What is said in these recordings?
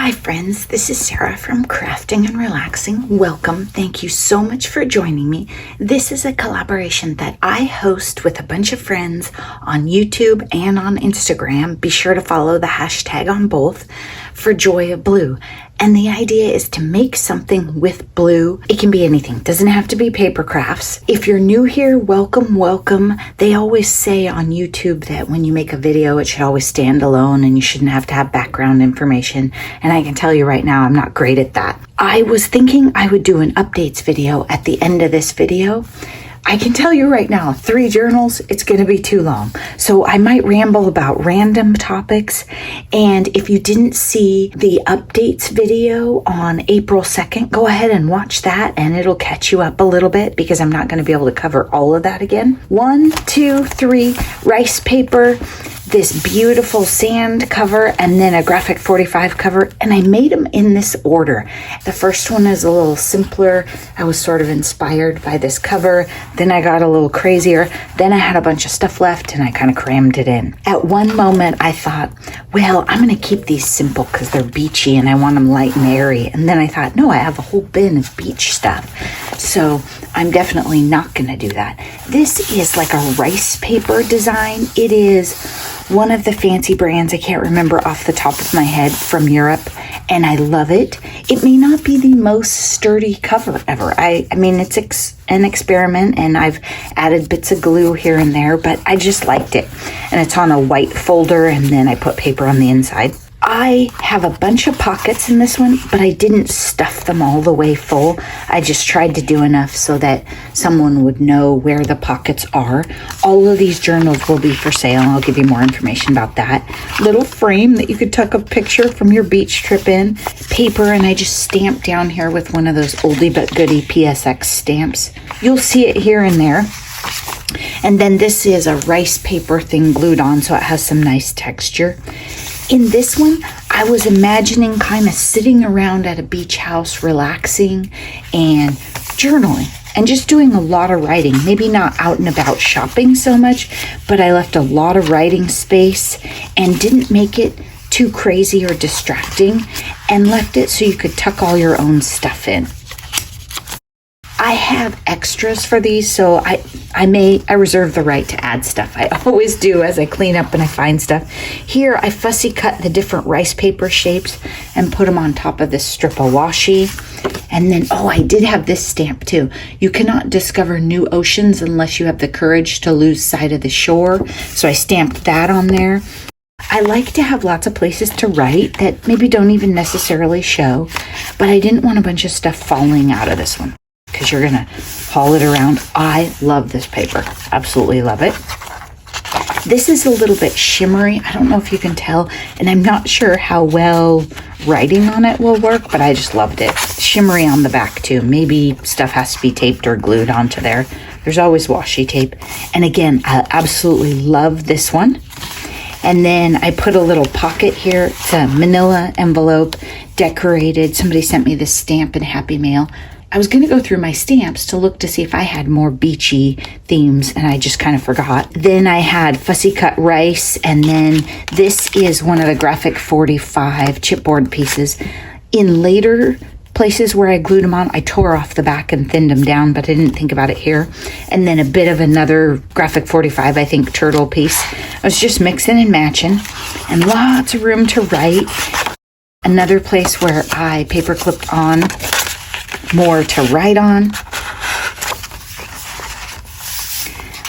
Hi friends, this is Sarah from Crafting and Relaxing. Welcome. Thank you so much for joining me. This is a collaboration that I host with a bunch of friends on YouTube and on Instagram. Be sure to follow the hashtag on both for Joy of Blue. And the idea is to make something with blue. It can be anything. It doesn't have to be paper crafts. If you're new here, welcome, welcome. They always say on YouTube that when you make a video, it should always stand alone and you shouldn't have to have background information. And I can tell you right now, I'm not great at that. I was thinking I would do an updates video at the end of this video. I can tell you right now, 3 journals, it's going to be too long. So I might ramble about random topics. And if you didn't see the updates video on April 2nd, go ahead and watch that and it'll catch you up a little bit because I'm not going to be able to cover all of that again. 1, 2, 3, rice paper, this beautiful sand cover, and then a graphic 45 cover, and I made them in this order. The first one is a little simpler. I was sort of inspired by this cover. Then I got a little crazier. Then I had a bunch of stuff left and I kind of crammed it in. At one moment I thought, well, I'm going to keep these simple because they're beachy and I want them light and airy. And then I thought, no, I have a whole bin of beach stuff. So I'm definitely not going to do that. This is like a rice paper design. It is one of the fancy brands, I can't remember off the top of my head, from Europe, and I love it. It may not be the most sturdy cover ever. I mean, it's an experiment, and I've added bits of glue here and there, but I just liked it. And it's on a white folder, and then I put paper on the inside. I have a bunch of pockets in this one, but I didn't stuff them all the way full. I just tried to do enough so that someone would know where the pockets are. All of these journals will be for sale, and I'll give you more information about that. Little frame that you could tuck a picture from your beach trip in. Paper, and I just stamped down here with one of those oldie but goodie PSX stamps. You'll see it here and there. And then this is a rice paper thing glued on, so it has some nice texture. In this one, I was imagining kind of sitting around at a beach house, relaxing and journaling and just doing a lot of writing. Maybe not out and about shopping so much, but I left a lot of writing space and didn't make it too crazy or distracting and left it so you could tuck all your own stuff in. I have extras for these, so I reserve the right to add stuff. I always do as I clean up and I find stuff. Here, I fussy cut the different rice paper shapes and put them on top of this strip of washi. And then, I did have this stamp too. You cannot discover new oceans unless you have the courage to lose sight of the shore. So I stamped that on there. I like to have lots of places to write that maybe don't even necessarily show, but I didn't want a bunch of stuff falling out of this one, because you're going to haul it around. I love this paper. Absolutely love it. This is a little bit shimmery. I don't know if you can tell, and I'm not sure how well writing on it will work, but I just loved it. Shimmery on the back too. Maybe stuff has to be taped or glued onto there. There's always washi tape. And again, I absolutely love this one. And then I put a little pocket here. It's a manila envelope, decorated. Somebody sent me this stamp in Happy Mail. I was going to go through my stamps to look to see if I had more beachy themes, and I just kind of forgot. Then I had fussy cut rice, and then this is one of the graphic 45 chipboard pieces. In later places where I glued them on, I tore off the back and thinned them down, but I didn't think about it here. And then a bit of another graphic 45, I think, turtle piece. I was just mixing and matching, and lots of room to write. Another place where I paper clipped on more to write on.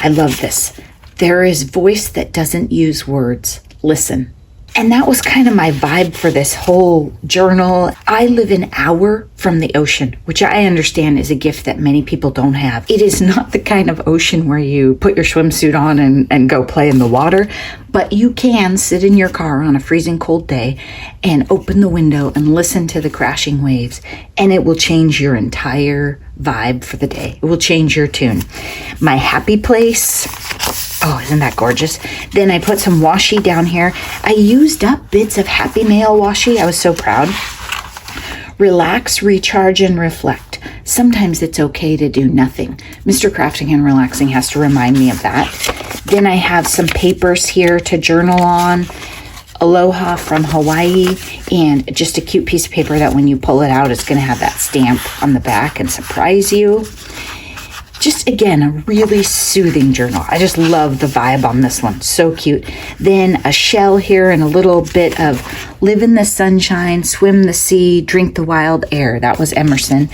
I love this. There is voice that doesn't use words. Listen. And that was kind of my vibe for this whole journal. I live an hour from the ocean, which I understand is a gift that many people don't have. It is not the kind of ocean where you put your swimsuit on and go play in the water, but you can sit in your car on a freezing cold day and open the window and listen to the crashing waves, and it will change your entire vibe for the day. It will change your tune. My happy place. Oh, isn't that gorgeous? Then I put some washi down here. I used up bits of Happy Mail washi. I was so proud. Relax, recharge, and reflect. Sometimes it's okay to do nothing. Mr. Crafting and Relaxing has to remind me of that. Then I have some papers here to journal on. Aloha from Hawaii, and just a cute piece of paper that when you pull it out, it's going to have that stamp on the back and surprise you. Just, again, a really soothing journal. I just love the vibe on this one. So cute. Then a shell here and a little bit of live in the sunshine, swim the sea, drink the wild air. That was Emerson.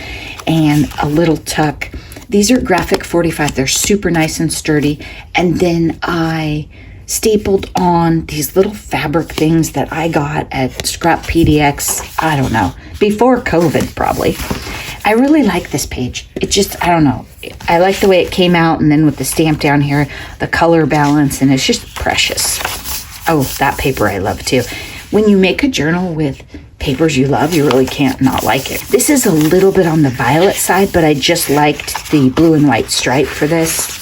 And a little tuck. These are graphic 45. They're super nice and sturdy. And then I stapled on these little fabric things that I got at Scrap PDX, I don't know, before COVID probably. I really like this page. It just, I don't know. I like the way it came out, and then with the stamp down here, the color balance, and it's just precious. Oh, that paper I love too. When you make a journal with papers you love, you really can't not like it. This is a little bit on the violet side, but I just liked the blue and white stripe for this.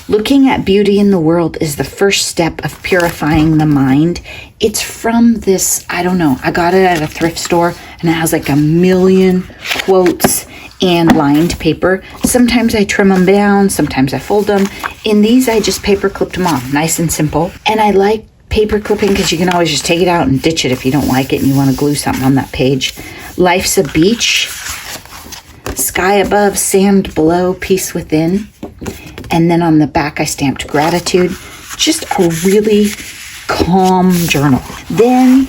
Looking at beauty in the world is the first step of purifying the mind. It's from this, I don't know, I got it at a thrift store, and it has like a million quotes and lined paper. Sometimes I trim them down, sometimes I fold them. In these, I just paper clipped them on, nice and simple. And I like paper clipping because you can always just take it out and ditch it if you don't like it and you want to glue something on that page. Life's a beach, sky above, sand below, peace within. And then on the back, I stamped gratitude. Just a really calm journal. Then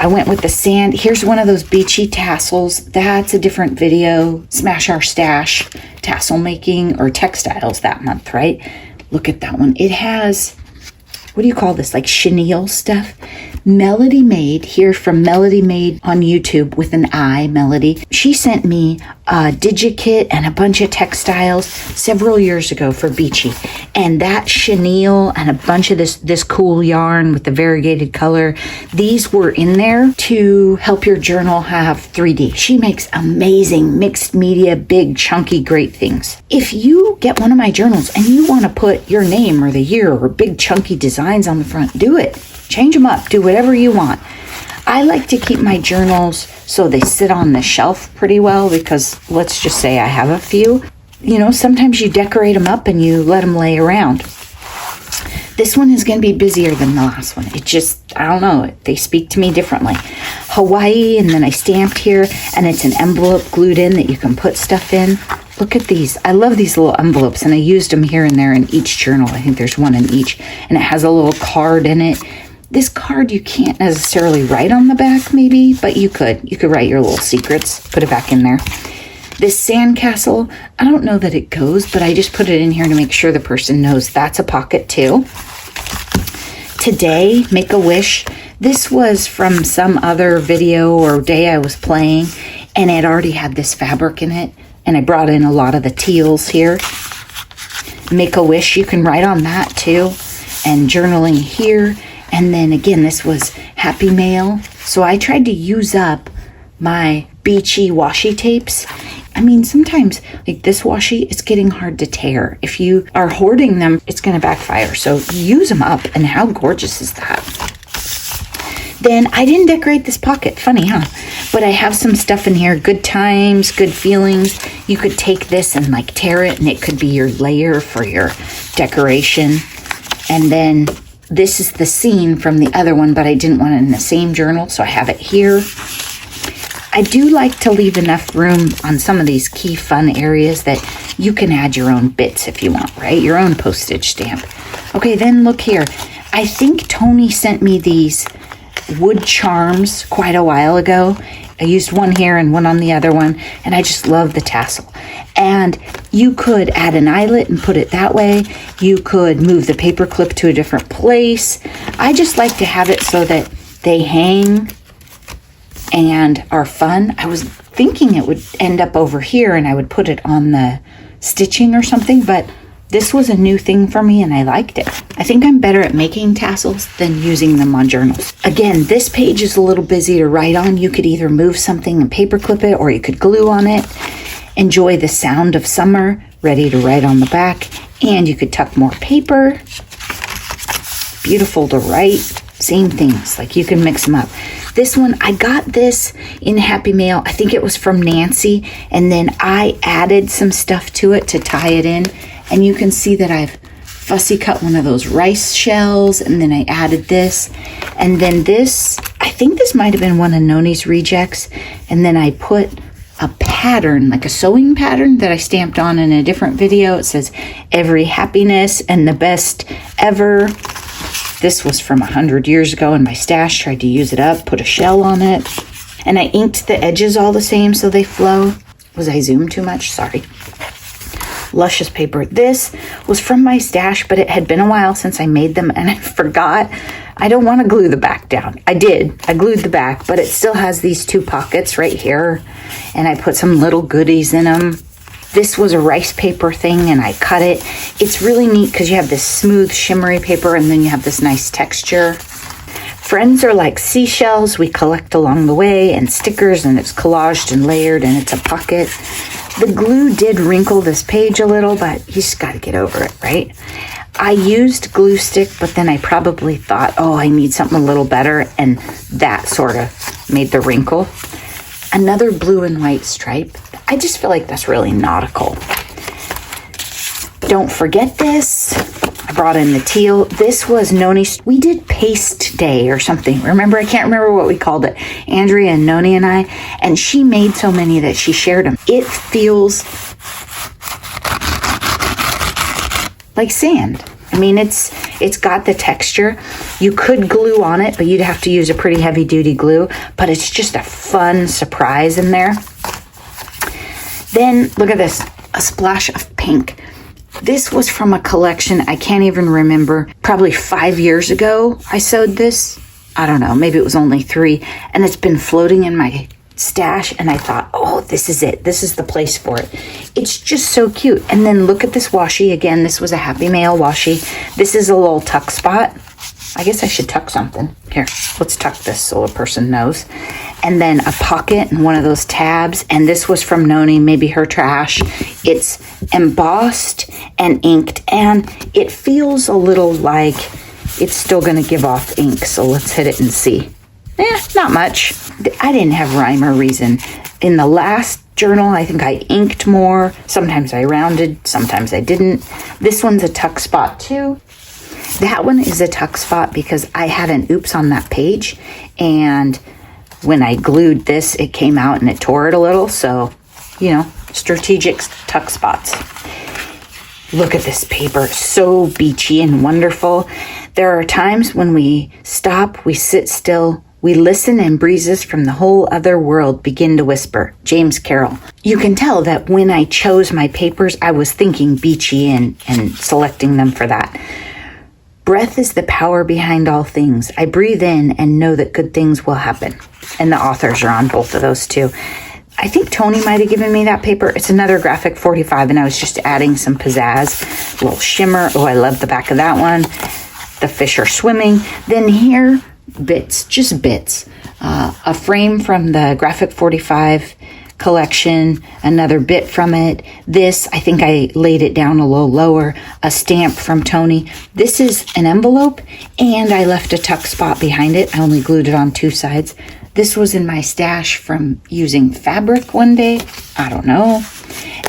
I went with the sand. Here's one of those beachy tassels. That's a different video. Smash Our Stash, tassel making or textiles that month, right? Look at that one. It has, what do you call this? Like chenille stuff. Melody Made, here from Melody Made on YouTube with an I, Melody. She sent me a DigiKit and a bunch of textiles several years ago for Beachy. And that chenille and a bunch of this cool yarn with the variegated color, these were in there to help your journal have 3D. She makes amazing mixed media, big, chunky, great things. If you get one of my journals and you want to put your name or the year or big chunky designs on the front, do it. Change them up. Do whatever you want. I like to keep my journals so they sit on the shelf pretty well because let's just say I have a few. You know, sometimes you decorate them up and you let them lay around. This one is going to be busier than the last one. It just, I don't know, they speak to me differently. Hawaii, and then I stamped here, and it's an envelope glued in that you can put stuff in. Look at these. I love these little envelopes, and I used them here and there in each journal. I think there's one in each, and it has a little card in it. This card you can't necessarily write on the back maybe, but you could. You could write your little secrets, put it back in there. This sandcastle, I don't know that it goes, but I just put it in here to make sure the person knows that's a pocket too. Today, Make a Wish. This was from some other video or day I was playing, and it already had this fabric in it, and I brought in a lot of the teals here. Make a Wish, you can write on that too, and journaling here. And then again, this was Happy Mail. So I tried to use up my beachy washi tapes. I mean, sometimes like this washi, it's getting hard to tear. If you are hoarding them, it's going to backfire. So use them up. And how gorgeous is that? Then I didn't decorate this pocket. Funny, huh? But I have some stuff in here. Good times, good feelings. You could take this and like tear it, and it could be your layer for your decoration. And then this is the scene from the other one, but I didn't want it in the same journal, so I have it here. I do like to leave enough room on some of these key fun areas that you can add your own bits if you want, right? Your own postage stamp. Okay, then look here. I think Tony sent me these wood charms quite a while ago. I used one here and one on the other one, and I just love the tassel. And you could add an eyelet and put it that way. You could move the paper clip to a different place. I just like to have it so that they hang and are fun. I was thinking it would end up over here and I would put it on the stitching or something, but this was a new thing for me and I liked it. I think I'm better at making tassels than using them on journals. Again, this page is a little busy to write on. You could either move something and paper clip it, or you could glue on it. Enjoy the sound of summer, ready to write on the back. And you could tuck more paper. Beautiful to write. Same things, like you can mix them up. This one, I got this in Happy Mail. I think it was from Nancy. And then I added some stuff to it to tie it in. And you can see that I've fussy cut one of those rice shells, and then I added this. And then this, I think this might have been one of Noni's rejects. And then I put a pattern, like a sewing pattern that I stamped on in a different video. It says, every happiness and the best ever. This was from 100 years ago in my stash. Tried to use it up, put a shell on it. And I inked the edges all the same so they flow. Was I zoomed too much? Sorry. Luscious paper. This was from my stash, but it had been a while since I made them and I forgot. I don't want to glue the back down. I did. I glued the back, but it still has these 2 pockets right here. And I put some little goodies in them. This was a rice paper thing and I cut it. It's really neat because you have this smooth shimmery paper and then you have this nice texture. Friends are like seashells we collect along the way, and stickers, and it's collaged and layered, and it's a pocket. The glue did wrinkle this page a little, but you just got to get over it, right? I used glue stick, but then I probably thought, oh, I need something a little better, and that sort of made the wrinkle. Another blue and white stripe. I just feel like that's really nautical. Don't forget this. I brought in the teal. This was Noni's. We did paste day or something. Remember, I can't remember what we called it. Andrea and Noni and I. And she made so many that she shared them. It feels like sand. I mean, it's got the texture. You could glue on it, but you'd have to use a pretty heavy duty glue. But it's just a fun surprise in there. Then look at this, a splash of pink. This was from a collection, I can't even remember, probably 5 years ago I sewed this. I don't know, maybe it was only 3. And it's been floating in my stash and I thought, oh, this is it. This is the place for it. It's just so cute. And then look at this washi. Again, this was a Happy Mail washi. This is a little tuck spot. I guess I should tuck something. Here, let's tuck this so a person knows. And then a pocket and one of those tabs. And this was from Noni, maybe her trash. It's embossed and inked. And it feels a little like it's still going to give off ink. So let's hit it and see. Not much. I didn't have rhyme or reason. In the last journal, I think I inked more. Sometimes I rounded, sometimes I didn't. This one's a tuck spot too. That one is a tuck spot because I had an oops on that page. And when I glued this, it came out and it tore it a little. So, you know, strategic tuck spots. Look at this paper. So beachy and wonderful. There are times when we stop, we sit still, we listen, and breezes from the whole other world begin to whisper. James Carroll. You can tell that when I chose my papers, I was thinking beachy and selecting them for that. Breath is the power behind all things. I breathe in and know that good things will happen. And the authors are on both of those too. I think Tony might have given me that paper. It's another graphic 45, and I was just adding some pizzazz, a little shimmer. Oh, I love the back of that one. The fish are swimming. Then here, bits, just bits. A frame from the graphic 45 collection, another bit from it. This, I think I laid it down a little lower, a stamp from Tony. This is an envelope, and I left a tuck spot behind it. I only glued it on 2 sides. This was in my stash from using fabric one day. I don't know.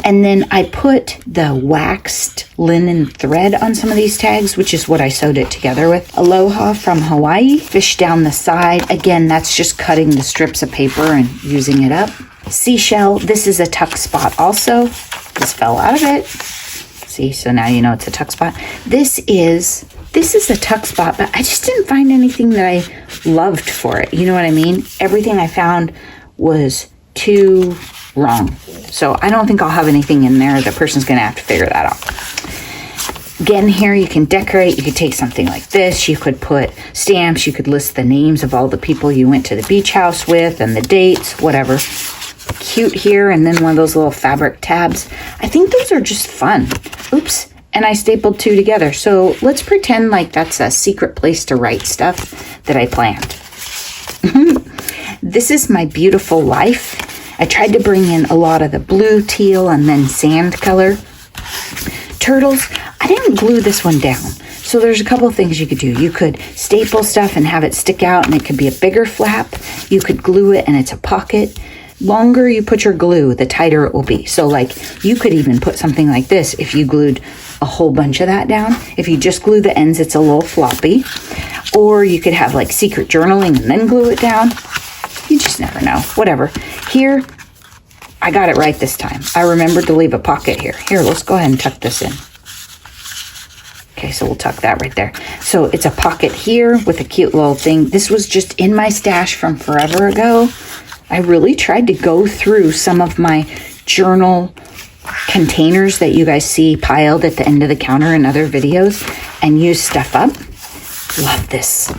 And then I put the waxed linen thread on some of these tags, which is what I sewed it together with. Aloha from Hawaii. Fish down the side. Again, that's just cutting the strips of paper and using it up. Seashell. This is a tuck spot also. This fell out of it. See, so now you know it's a tuck spot. This is a tuck spot, but I just didn't find anything that I loved for it. You know what I mean? Everything I found was too wrong. So I don't think I'll have anything in there. The person's going to have to figure that out. Again, here you can decorate. You could take something like this. You could put stamps. You could list the names of all the people you went to the beach house with and the dates, whatever. Cute here. And then one of those little fabric tabs. I think those are just fun. Oops. And I stapled 2 together. So let's pretend like that's a secret place to write stuff that I planned. This is my beautiful life. I tried to bring in a lot of the blue, teal, and then sand color. Turtles, I didn't glue this one down. So there's a couple of things you could do. You could staple stuff and have it stick out, and it could be a bigger flap. You could glue it and it's a pocket. Longer you put your glue, the tighter it will be. So like you could even put something like this if you glued a whole bunch of that down. If you just glue the ends, it's a little floppy. Or you could have like secret journaling and then glue it down. You just never know. Whatever. Here, I got it right this time. I remembered to leave a pocket here. Here, let's go ahead and tuck this in. Okay, so we'll tuck that right there. So it's a pocket here with a cute little thing. This was just in my stash from forever ago. I really tried to go through some of my journal containers that you guys see piled at the end of the counter in other videos and use stuff up. Love this.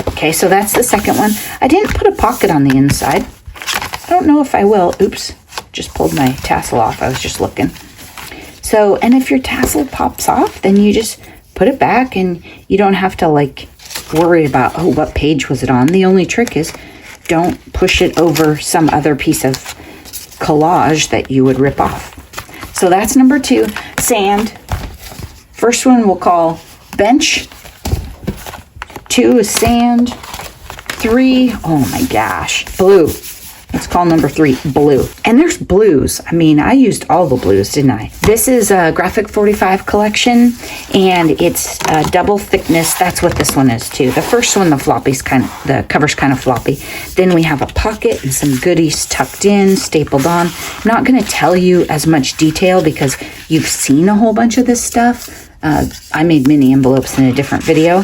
Okay, so that's the second one. I didn't put a pocket on the inside. I don't know if I will. Oops, just pulled my tassel off. I was just looking. So, and if your tassel pops off, then you just put it back and you don't have to like worry about, oh, what page was it on? The only trick is don't push it over some other piece of collage that you would rip off. So that's number 2, sand. First one we'll call bench. 2 is sand. 3, oh my gosh, blue. Let's call number 3 blue. And there's blues. I mean, I used all the blues, didn't I? This is a Graphic 45 collection, and it's double thickness. That's what this one is too. The first one, the cover's kind of floppy. Then we have a pocket and some goodies tucked in, stapled on. I'm not going to tell you as much detail because you've seen a whole bunch of this stuff. I made mini envelopes in a different video,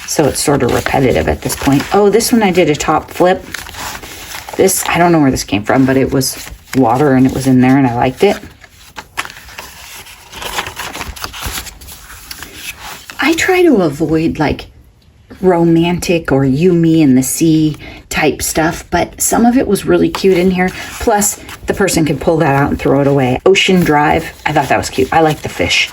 so it's sort of repetitive at this point. Oh, this one I did a top flip. This, I don't know where this came from, but it was water and it was in there and I liked it. I try to avoid like romantic or you, me, and the sea type stuff, but some of it was really cute in here. Plus, the person could pull that out and throw it away. Ocean Drive, I thought that was cute. I like the fish.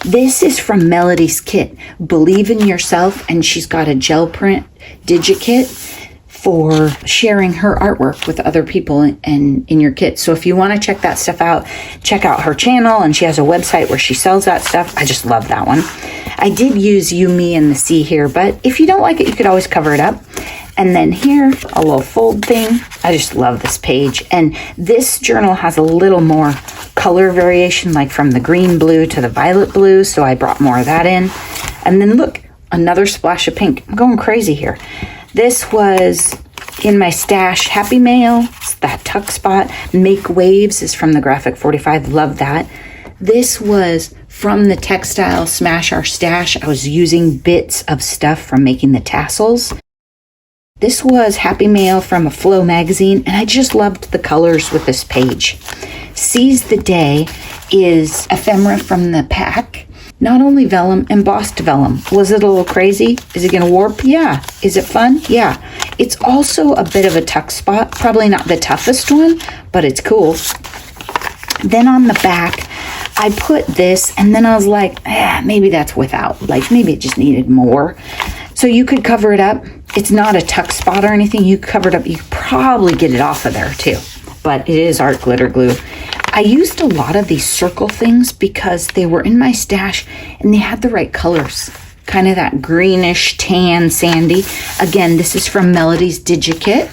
This is from Melody's kit, Believe in Yourself, and she's got a gel print digikit for sharing her artwork with other people in your kit. So if you want to check that stuff out, check out her channel, and she has a website where she sells that stuff. I just love that one. I did use You, Me, and the Sea here, but if you don't like it, you could always cover it up. And then here, a little fold thing. I just love this page. And this journal has a little more color variation, like from the green blue to the violet blue, so I brought more of that in. And then look, another splash of pink. I'm going crazy here. This was in my stash. Happy Mail, it's that tuck spot. Make Waves is from the Graphic 45. Love that. This was from the textile Smash Our Stash. I was using bits of stuff from making the tassels. This was Happy Mail from a Flow magazine, and I just loved the colors with this page. Seize the Day is ephemera from the pack. Not only vellum, embossed vellum. Was it a little crazy? Is it going to warp? Yeah. Is it fun? Yeah. It's also a bit of a tuck spot. Probably not the toughest one, but it's cool. Then on the back, I put this, and then I was like, maybe that's without. Like, maybe it just needed more. So you could cover it up. It's not a tuck spot or anything. You cover it up. You could probably get it off of there too. But it is art glitter glue. I used a lot of these circle things because they were in my stash and they had the right colors. Kind of that greenish, tan, sandy. Again, this is from Melody's DigiKit.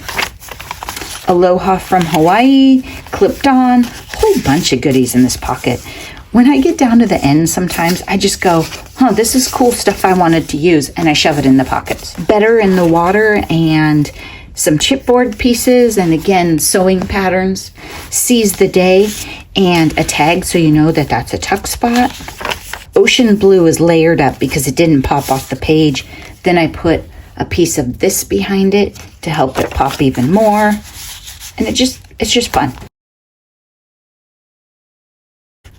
Aloha from Hawaii, clipped on, whole bunch of goodies in this pocket. When I get down to the end, sometimes I just go, this is cool stuff I wanted to use, and I shove it in the pockets. Better in the Water and some chipboard pieces, and again, sewing patterns. Seize the Day and a tag so you know that that's a tuck spot. Ocean Blue is layered up because it didn't pop off the page. Then I put a piece of this behind it to help it pop even more. And it's just fun.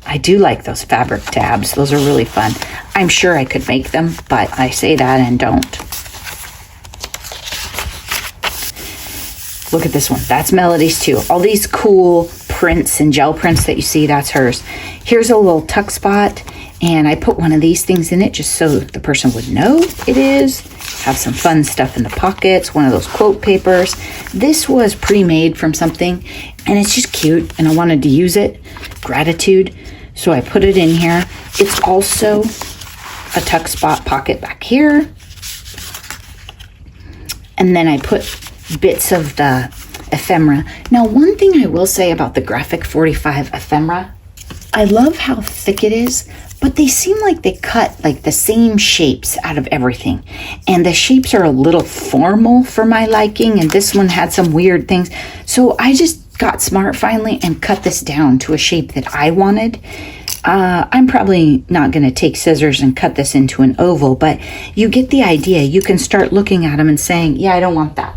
I do like those fabric tabs. Those are really fun. I'm sure I could make them, but I say that and don't. Look at this one. That's Melody's too. All these cool prints and gel prints that you see, that's hers. Here's a little tuck spot, and I put one of these things in it just so the person would know it is. Have some fun stuff in the pockets, one of those quote papers. This was pre-made from something, and it's just cute, and I wanted to use it. Gratitude. So I put it in here. It's also a tuck spot pocket back here. And then I put bits of the ephemera. Now, one thing I will say about the Graphic 45 ephemera, I love how thick it is, but they seem like they cut like the same shapes out of everything. And the shapes are a little formal for my liking, and this one had some weird things. So I just got smart finally and cut this down to a shape that I wanted. I'm probably not going to take scissors and cut this into an oval, but you get the idea. You can start looking at them and saying, yeah, I don't want that.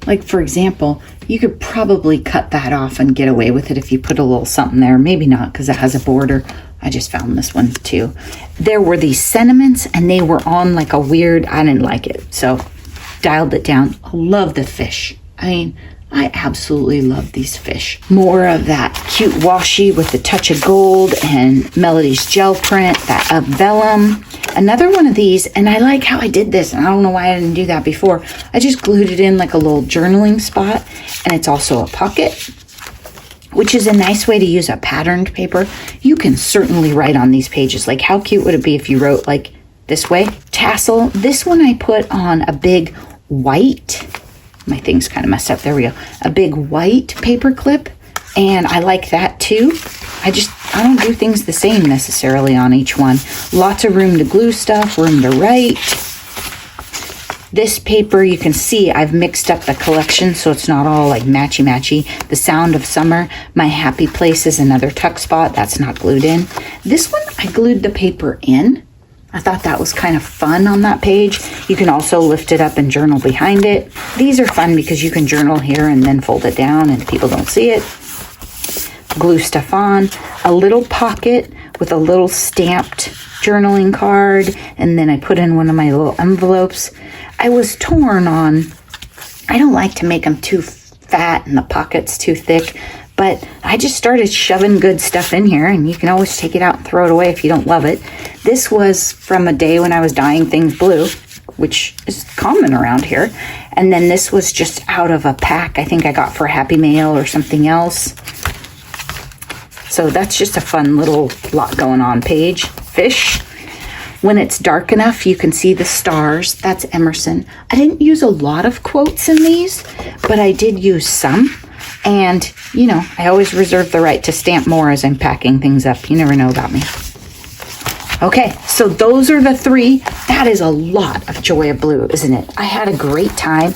Like, for example, you could probably cut that off and get away with it if you put a little something there. Maybe not, because it has a border. I just found this one too. There were these sentiments, and they were on like a weird, I didn't like it. So dialed it down. I love the fish. I mean, I absolutely love these fish. More of that cute washi with the touch of gold and Melody's gel print, that vellum. Another one of these, and I like how I did this, and I don't know why I didn't do that before. I just glued it in like a little journaling spot, and it's also a pocket, which is a nice way to use a patterned paper. You can certainly write on these pages. Like, how cute would it be if you wrote like this way? Tassel. This one I put on a big white, my thing's kind of messed up. There we go. A big white paper clip. And I like that too. I don't do things the same necessarily on each one. Lots of room to glue stuff, room to write. This paper, you can see I've mixed up the collection so it's not all like matchy-matchy. The Sound of Summer, My Happy Place is another tuck spot. That's not glued in. This one, I glued the paper in. I thought that was kind of fun on that page. You can also lift it up and journal behind it. These are fun because you can journal here and then fold it down and people don't see it. Glue stuff on. A little pocket with a little stamped journaling card. And then I put in one of my little envelopes. I was torn on, I don't like to make them too fat and the pockets too thick. But I just started shoving good stuff in here, and you can always take it out and throw it away if you don't love it. This was from a day when I was dyeing things blue, which is common around here. And then this was just out of a pack I think I got for Happy Mail or something else. So that's just a fun little lot going on page. Fish. When it's dark enough, you can see the stars. That's Emerson. I didn't use a lot of quotes in these, but I did use some. And, you know, I always reserve the right to stamp more as I'm packing things up. You never know about me. Okay, so those are the three. That is a lot of Joy of Blue, isn't it? I had a great time.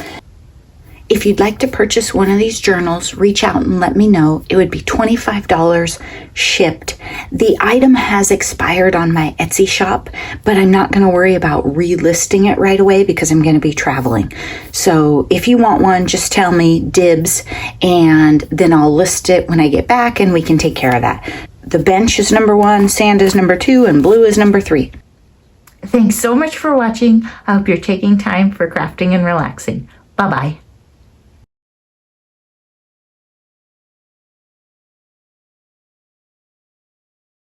If you'd like to purchase one of these journals, reach out and let me know. It would be $25 shipped. The item has expired on my Etsy shop, but I'm not going to worry about relisting it right away because I'm going to be traveling. So if you want one, just tell me dibs, and then I'll list it when I get back and we can take care of that. The bench is number 1, sand is number 2, and blue is number 3. Thanks so much for watching. I hope you're taking time for crafting and relaxing. Bye-bye.